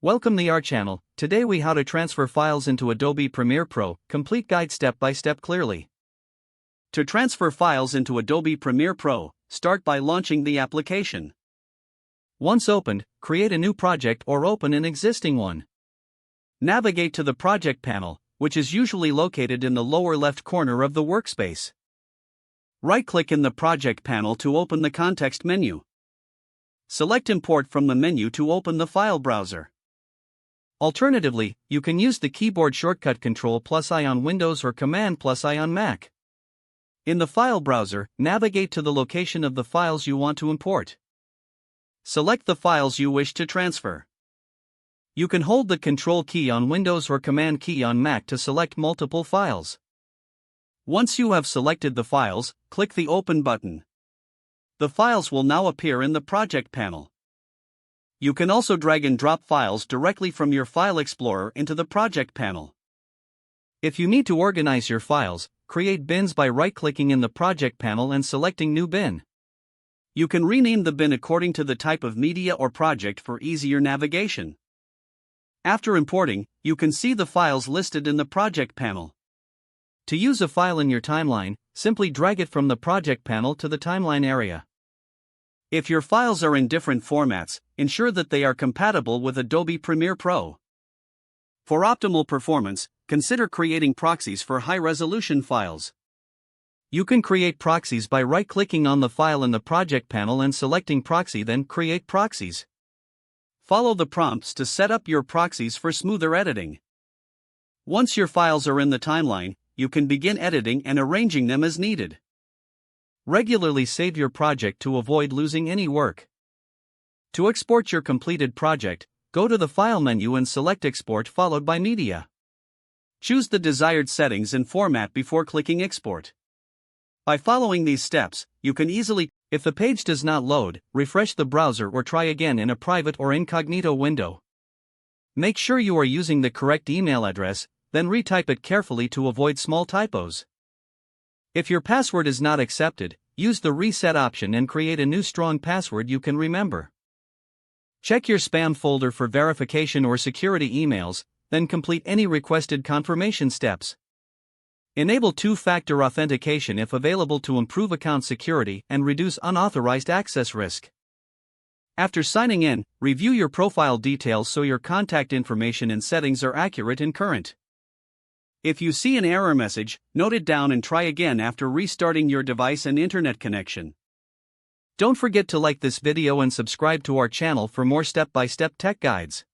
Welcome to our channel. Today we how to transfer files into Adobe Premiere Pro, complete guide step by step clearly. To transfer files into Adobe Premiere Pro, start by launching the application. Once opened, create a new project or open an existing one. Navigate to the project panel, which is usually located in the lower left corner of the workspace. Right-click in the project panel to open the context menu. Select Import from the menu to open the file browser. Alternatively, you can use the keyboard shortcut Ctrl+I on Windows or Command+I on Mac. In the file browser, navigate to the location of the files you want to import. Select the files you wish to transfer. You can hold the Control key on Windows or Command key on Mac to select multiple files. Once you have selected the files, click the Open button. The files will now appear in the project panel. You can also drag and drop files directly from your File Explorer into the project panel. If you need to organize your files, create bins by right-clicking in the project panel and selecting New Bin. You can rename the bin according to the type of media or project for easier navigation. After importing, you can see the files listed in the project panel. To use a file in your timeline, simply drag it from the project panel to the timeline area. If your files are in different formats, ensure that they are compatible with Adobe Premiere Pro. For optimal performance, consider creating proxies for high-resolution files. You can create proxies by right-clicking on the file in the project panel and selecting Proxy, then Create Proxies. Follow the prompts to set up your proxies for smoother editing. Once your files are in the timeline, you can begin editing and arranging them as needed. Regularly save your project to avoid losing any work. To export your completed project, go to the File menu and select Export followed by Media. Choose the desired settings and format before clicking Export. By following these steps, you can easily, if the page does not load, refresh the browser or try again in a private or incognito window. Make sure you are using the correct email address, then retype it carefully to avoid small typos. If your password is not accepted, use the reset option and create a new strong password you can remember. Check your spam folder for verification or security emails, then complete any requested confirmation steps. Enable two-factor authentication if available to improve account security and reduce unauthorized access risk. After signing in, review your profile details so your contact information and settings are accurate and current. If you see an error message, note it down and try again after restarting your device and internet connection. Don't forget to like this video and subscribe to our channel for more step-by-step tech guides.